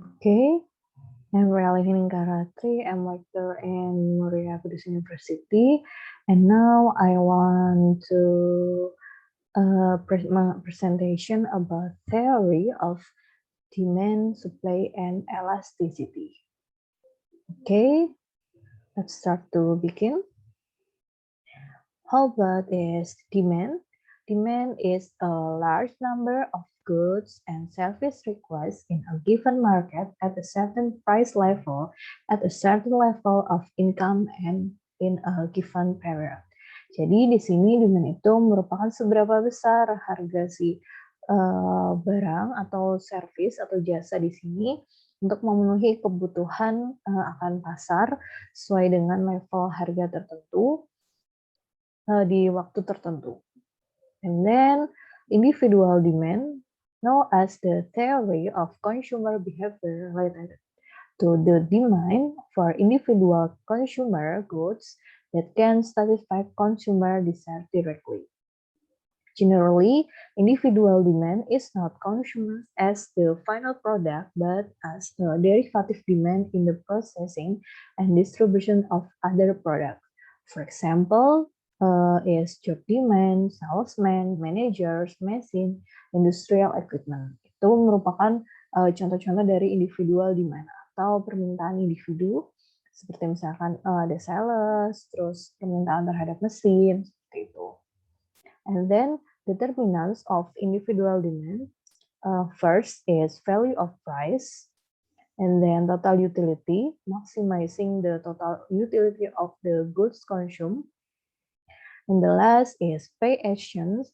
Okay, I'm Relly Karatri. I'm lecturer in Muria Kudus University, and now I want to presentation about theory of demand, supply, and elasticity. Okay, let's start to begin. How about is demand? Demand is a large number of goods and service requests in a given market at a certain price level, at a certain level of income and in a given period. Jadi di sini demand itu merupakan seberapa besar harga si barang atau service atau jasa di sini untuk memenuhi kebutuhan akan pasar sesuai dengan level harga tertentu di waktu tertentu. And then individual demand, known as the theory of consumer behavior related to the demand for individual consumer goods that can satisfy consumer desire directly. Generally, individual demand is not consumed as the final product, but as a derivative demand in the processing and distribution of other products. For example, is job demand, salesman, managers, machine, industrial equipment. Itu merupakan contoh-contoh dari individual demand atau permintaan individu, seperti misalkan ada sales, terus permintaan terhadap mesin, seperti itu. And then determinants of individual demand. First is value of price, and then total utility, maximizing the total utility of the goods consumed. And the last is pay actions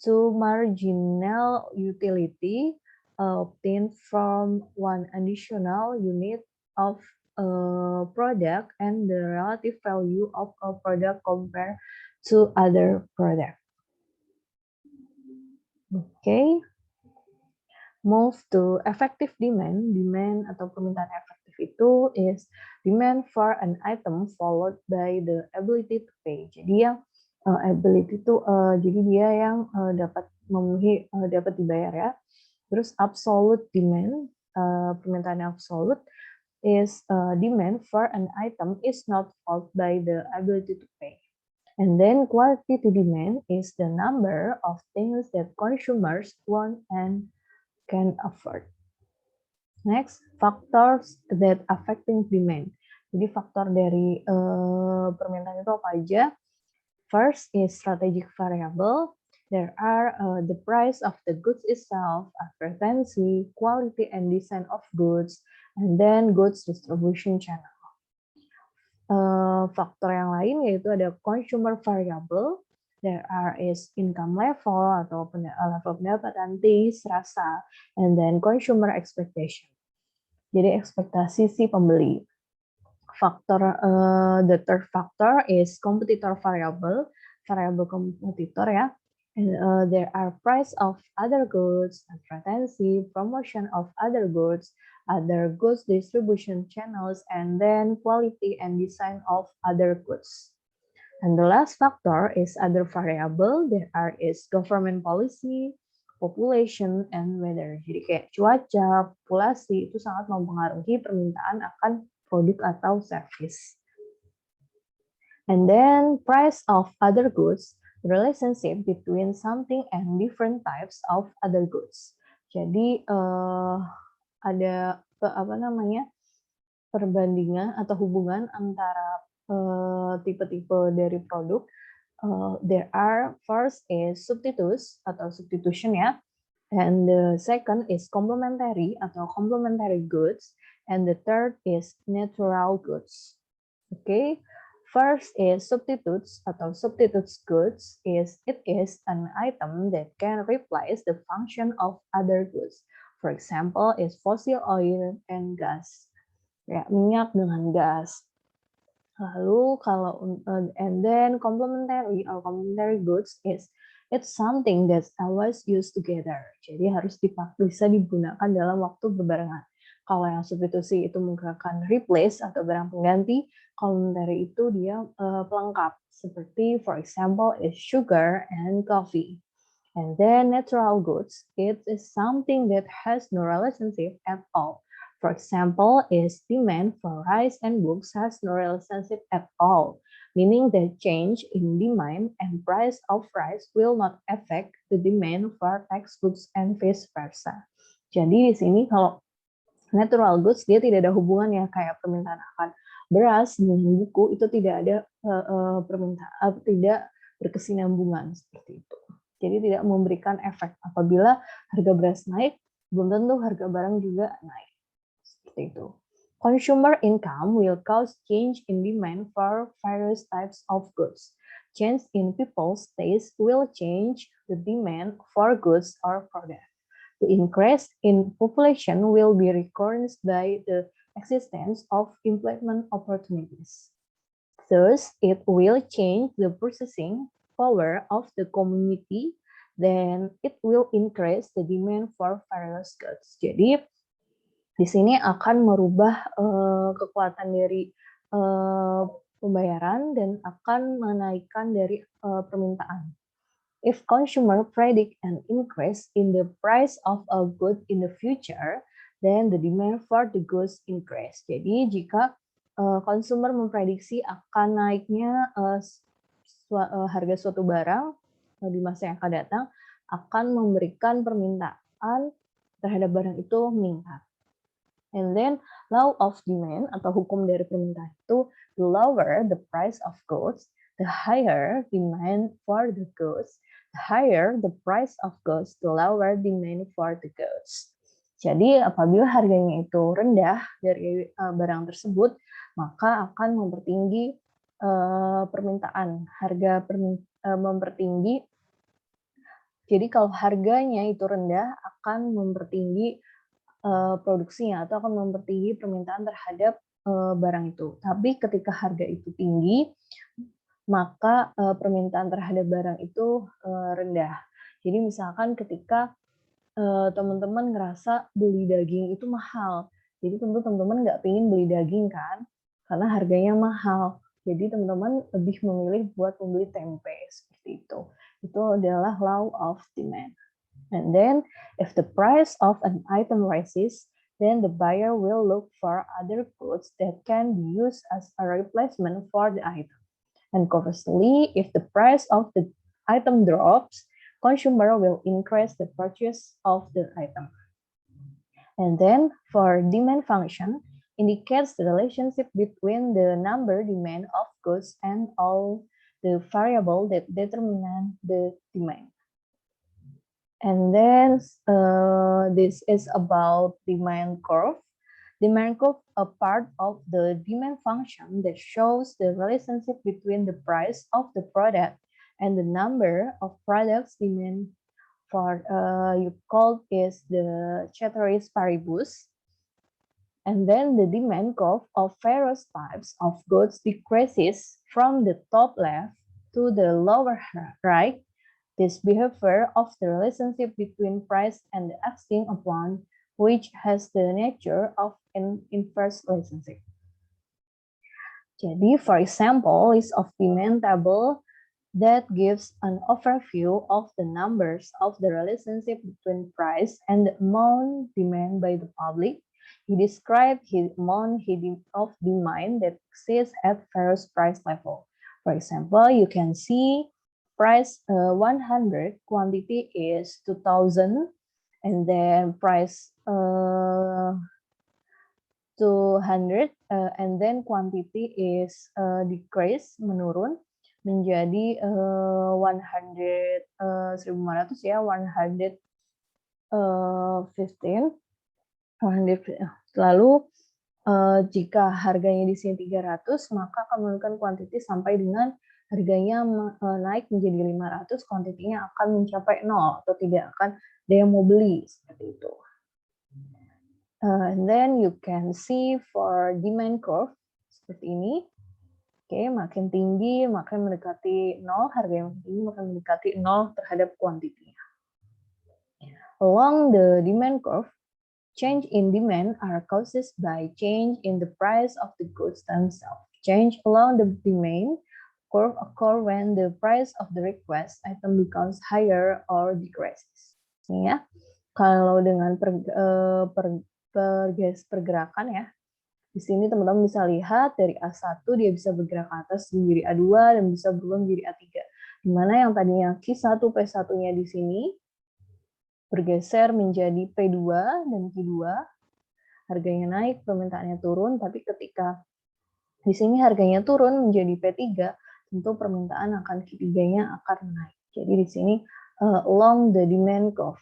to marginal utility obtained from one additional unit of a product and the relative value of a product compared to other products. Okay, move to effective demand. Demand atau permintaan efektif itu is demand for an item followed by the ability to pay. Jadi yang ability itu jadi dia yang dapat memenuhi dapat dibayar ya. Terus absolute demand, permintaan absolute is demand for an item is not followed by the ability to pay. And then quality to demand is the number of things that consumers want and can afford. Next, factors that affecting demand. Jadi faktor dari permintaan itu apa aja? First is strategic variable. There are the price of the goods itself, advertising, quality and design of goods, and then goods distribution channel. Faktor yang lain yaitu ada consumer variable, there is income level atau level pendapatan, taste, rasa, and then consumer expectation. Jadi ekspektasi si pembeli. Faktor the third factor is competitor variable, variable kompetitor ya. And there are price of other goods, advertising, promotion of other goods distribution channels, and then quality and design of other goods. And the last factor is other variable. There is government policy, population, and weather. Jadi kayak cuaca, populasi itu sangat mempengaruhi permintaan akan produk atau service. And then price of other goods, relationship between something and different types of other goods. Jadi ada perbandingan atau hubungan antara tipe-tipe dari produk. There are first is substitutes atau substitution ya, and the second is complementary atau complementary goods, and the third is natural goods. Okay, first is substitutes atau substitutes goods it is an item that can replace the function of other goods. For example, is fossil oil and gas. Ya, minyak dengan gas. Lalu kalau and then complementary or complementary goods it's something that's always used together. Jadi harus bisa digunakan dalam waktu berbarengan. Kalau yang substitusi itu menggunakan replace atau barang pengganti, complementary itu dia pelengkap. Seperti for example is sugar and coffee. And then natural goods, it is something that has no relationship at all. For example, is demand for rice and books has no relationship at all, meaning that change in demand and price of rice will not affect the demand for textbooks and vice versa. Jadi di sini kalau natural goods dia tidak ada hubungannya kayak permintaan akan beras dengan buku itu tidak ada permintaan tidak berkesinambungan seperti itu. Jadi tidak memberikan efek apabila harga beras naik belum tentu harga barang juga naik. Seperti itu. Consumer income will cause change in demand for various types of goods. Change in people's taste will change the demand for goods or products. The increase in population will be recognized by the existence of employment opportunities. Thus, it will change the purchasing power of the community, then it will increase the demand for various goods. Jadi, di sini akan merubah kekuatan dari pembayaran dan akan menaikkan dari permintaan. If consumer predict an increase in the price of a good in the future, then the demand for the goods increase. Jadi jika consumer memprediksi akan naiknya harga suatu barang di masa yang akan datang, akan memberikan permintaan terhadap barang itu meningkat. And then law of demand atau hukum dari permintaan itu, the lower the price of goods, the higher demand for the goods. The higher the price of goods, the lower demand for the goods. Jadi apabila harganya itu rendah dari barang tersebut, maka akan mempertinggi permintaan. Harga mempertinggi. Jadi kalau harganya itu rendah akan mempertinggi produksinya atau akan mempertinggi permintaan terhadap barang itu. Tapi ketika harga itu tinggi, maka permintaan terhadap barang itu rendah. Jadi misalkan ketika teman-teman ngerasa beli daging itu mahal, jadi tentu teman-teman nggak pengen beli daging kan, karena harganya mahal. Jadi teman-teman lebih memilih buat membeli tempe seperti itu. Itu adalah law of demand. And then, if the price of an item rises, then the buyer will look for other goods that can be used as a replacement for the item. And conversely, if the price of the item drops, consumer will increase the purchase of the item. And then, for demand function, indicates the relationship between the number demand of goods and all the variables that determine the demand. And then this is about demand curve. Demand curve, a part of the demand function that shows the relationship between the price of the product and the number of products demand for you call is the ceteris paribus. And then the demand curve of various types of goods decreases from the top left to the lower right. This behavior of the relationship between price and the acting upon, which has the nature of an inverse relationship. Jadi, for example, list of demand table that gives an overview of the numbers of the relationship between price and the amount demanded by the public. He described the amount of demand that exists at various price level. For example, you can see price 100, quantity is 2,000, and then price 200, and then quantity is decrease, menurun menjadi 100, 1.500 ya, 115. Lalu jika harganya di sini 300, maka akan menurunkan quantity sampai dengan harganya naik menjadi 500, kuantitinya akan mencapai 0 atau tidak akan ada yang mau beli seperti itu. And then you can see for demand curve seperti ini. Oke, makin tinggi makin mendekati 0, harga yang tinggi makin mendekati 0 terhadap kuantitinya. Along the demand curve, change in demand are caused by change in the price of the goods themselves. Change along the demand curve occur when the price of the request item becomes higher or decreases. Ini ya, kalau dengan pergerakan ya. Di sini teman-teman bisa lihat dari A1 dia bisa bergerak ke atas menjadi A2 dan bisa berubah menjadi A3. Di mana yang tadinya Q1, P1-nya di sini bergeser menjadi P2 dan Q2. Harganya naik, permintaannya turun, tapi ketika di sini harganya turun menjadi P3, tentu permintaan akan Q3-nya akan naik. Jadi di sini along the demand curve.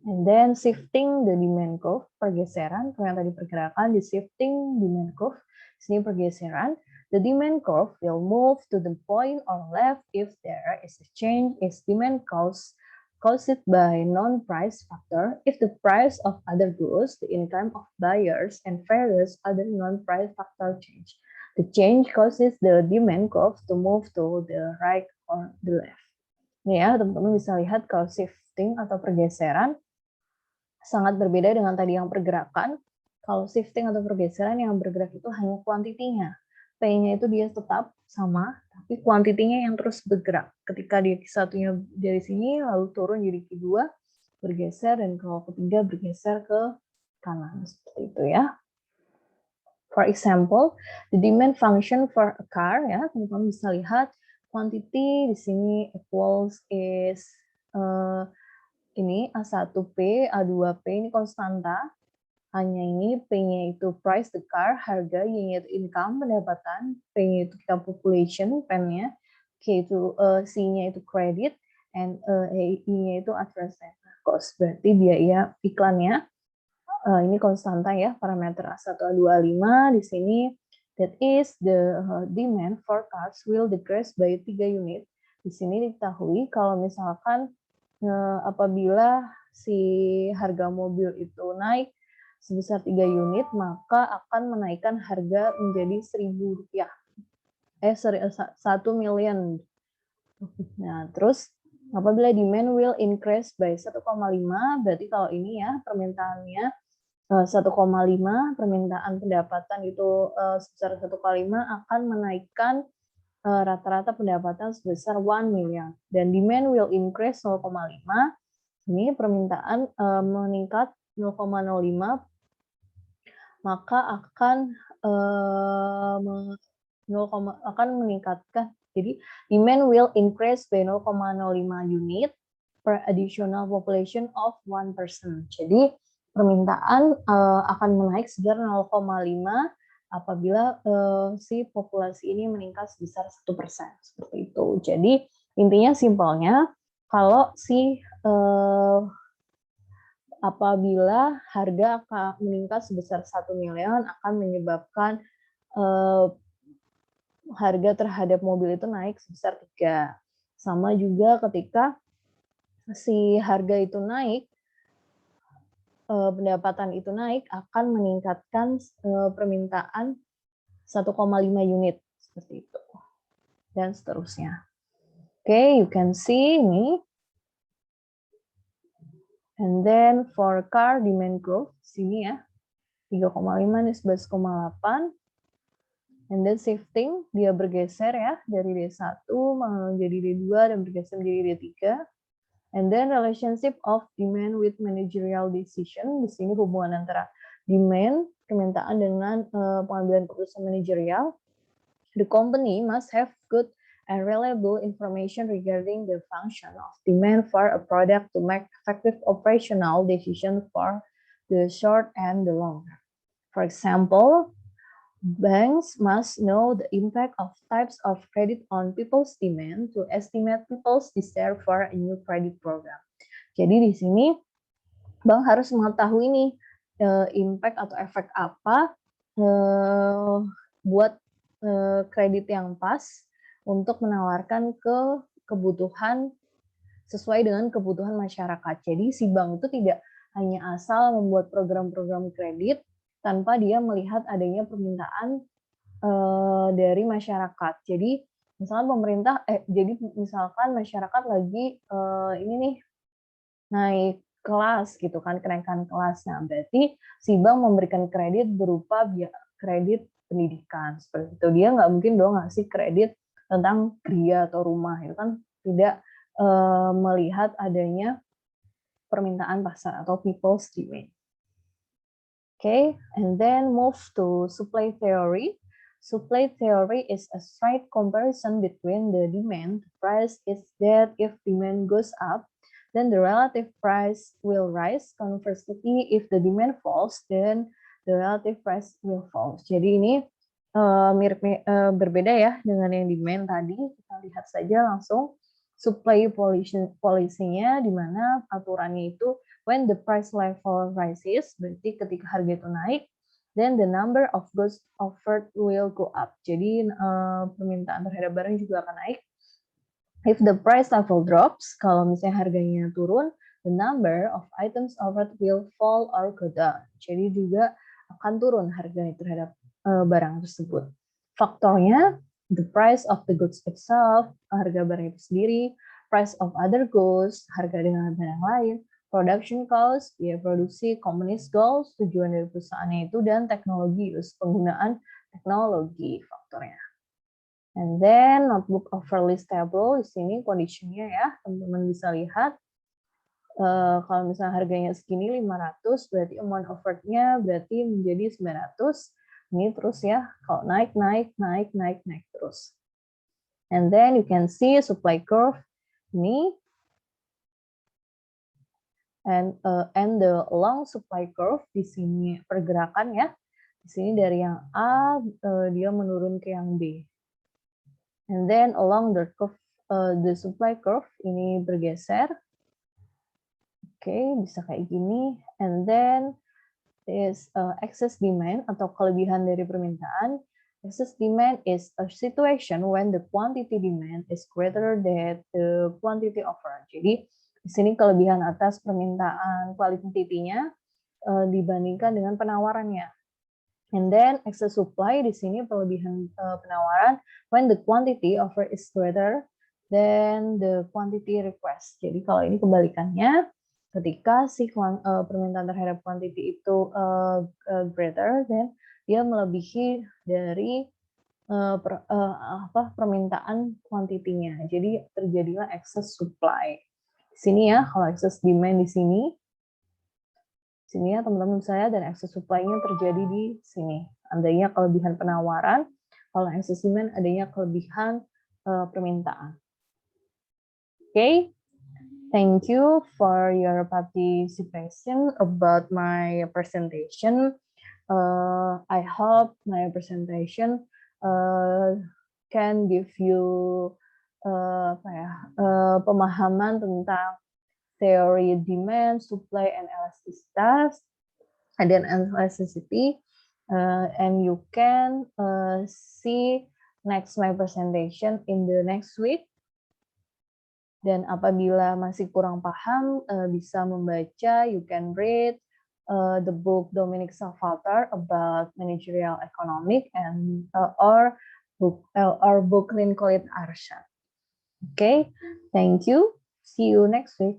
And then shifting the demand curve, pergeseran, kalau yang tadi pergerakan di shifting demand curve, di sini pergeseran, the demand curve will move to the point on left if there is a change in demand caused by non-price factor. If the price of other goods, the income of buyers, and various other non-price factor change. The change causes the demand curve to move to the right or the left. Nih ya, teman-teman bisa lihat kalau shifting atau pergeseran sangat berbeda dengan tadi yang pergerakan. Kalau shifting atau pergeseran yang bergerak itu hanya kuantitinya. P-nya itu dia tetap sama, tapi kuantitinya yang terus bergerak. Ketika dia satunya dari sini, lalu turun jadi Q2, bergeser, dan kalau ketiga bergeser ke kanan. Seperti itu ya. For example, the demand function for a car, ya, teman-teman bisa lihat, quantity di sini equals is ini A1P, A2P ini konstanta, hanya ini P-nya itu price the car, harga, Y-nya itu income, pendapatan, P-nya itu kita population, P-nya, K itu C-nya itu credit, and I-nya itu advertising cost. Berarti biaya iklannya ini konstanta ya, parameter A1, A2, A5 di sini. That is the demand for cars will decrease by 3 unit. Di sini diketahui kalau misalkan apabila si harga mobil itu naik sebesar 3 unit, maka akan menaikkan harga menjadi Rp1.000. 1 million. Nah, terus apabila demand will increase by 1,5, berarti kalau ini ya permintaannya 1,5, permintaan pendapatan itu sebesar 1,5 akan menaikkan rata-rata pendapatan sebesar 1 million. Dan demand will increase 0,5, ini permintaan meningkat 0,05, maka akan meningkatkan. Jadi demand will increase by 0,05 unit per additional population of 1 person. Jadi permintaan akan menaik sebesar 0,5 apabila si populasi ini meningkat sebesar 1%. Seperti itu. Jadi intinya simpelnya kalau si apabila harga akan meningkat sebesar 1 miliar akan menyebabkan harga terhadap mobil itu naik sebesar 3. Sama juga ketika si harga itu naik, pendapatan itu naik akan meningkatkan permintaan 1,5 unit seperti itu dan seterusnya. Oke, you can see ini. And then for car demand growth sini ya 3,5 nih 11,8. And then shifting dia bergeser ya dari D1 menjadi D2 dan bergeser menjadi D3. And then relationship of demand with managerial decision. Di sini hubungan antara demand, permintaan dengan pengambilan keputusan manajerial. The company must have good and reliable information regarding the function of demand for a product to make effective operational decisions for the short and the long run. For example, banks must know the impact of types of credit on people's demand to estimate people's desire for a new credit program. Jadi di sini bank harus mengetahui nih impact atau efek apa buat kredit yang pas untuk menawarkan kebutuhan sesuai dengan kebutuhan masyarakat. Jadi si bank itu tidak hanya asal membuat program-program kredit tanpa dia melihat adanya permintaan dari masyarakat. Jadi misalkan pemerintah, misalkan masyarakat lagi ini nih naik kelas gitu kan, kenaikan kelas. Nah, berarti si bank memberikan kredit berupa kredit pendidikan seperti itu. Dia nggak mungkin dong ngasih kredit tentang kria atau rumah, itu kan tidak melihat adanya permintaan pasar atau people's demand. Okay, and then move to supply theory. Supply theory is a straight comparison between the demand price is that if demand goes up, then the relative price will rise. Conversely, if the demand falls, then the relative price will fall. Jadi ini berbeda ya dengan yang demand tadi. Kita lihat saja langsung supply policy-nya di mana aturannya itu when the price level rises, berarti ketika harga itu naik, then the number of goods offered will go up. Jadi permintaan terhadap barang juga akan naik. If the price level drops, kalau misalnya harganya turun, the number of items offered will fall or go down. Jadi juga akan turun harga terhadap barang tersebut. Faktornya, the price of the goods itself, harga barang itu sendiri, price of other goods, harga dengan barang lain, production cost, biaya produksi, company's goals, tujuan dari perusahaannya itu, dan teknologi, penggunaan teknologi faktornya. And then notebook overly stable, di sini kondisinya ya, teman-teman bisa lihat. Kalau misalnya harganya segini 500, berarti amount offered-nya berarti menjadi 900. Ini terus ya, kalau naik terus. And then you can see supply curve ini. And the long supply curve di sini pergerakan ya. Di sini dari yang A dia menurun ke yang B. And then along the curve the supply curve ini bergeser. Oke, bisa kayak gini. And then is excess demand atau kelebihan dari permintaan. Excess demand is a situation when the quantity demand is greater than the quantity offered. Jadi di sini kelebihan atas permintaan kuantitinya dibandingkan dengan penawarannya. And then excess supply di sini perlebihan penawaran when the quantity offered is greater than the quantity request. Jadi kalau ini kebalikannya, ketika si permintaan terhadap quantity itu greater, then dia melebihi dari permintaan kuantitinya. Jadi terjadilah excess supply. Di sini ya, kalau excess demand di sini ya teman-teman saya, dan excess supply-nya terjadi di sini. Adanya kelebihan penawaran, kalau excess demand adanya kelebihan permintaan. Okay, thank you for your participation about my presentation. I hope my presentation can give you pemahaman tentang teori demand, supply, and elasticity, and you can see next my presentation in the next week. Dan apabila masih kurang paham, bisa membaca, you can read the book Dominic Salvator about managerial economic, and or book Lincoln Arsha. Okay, thank you. See you next week.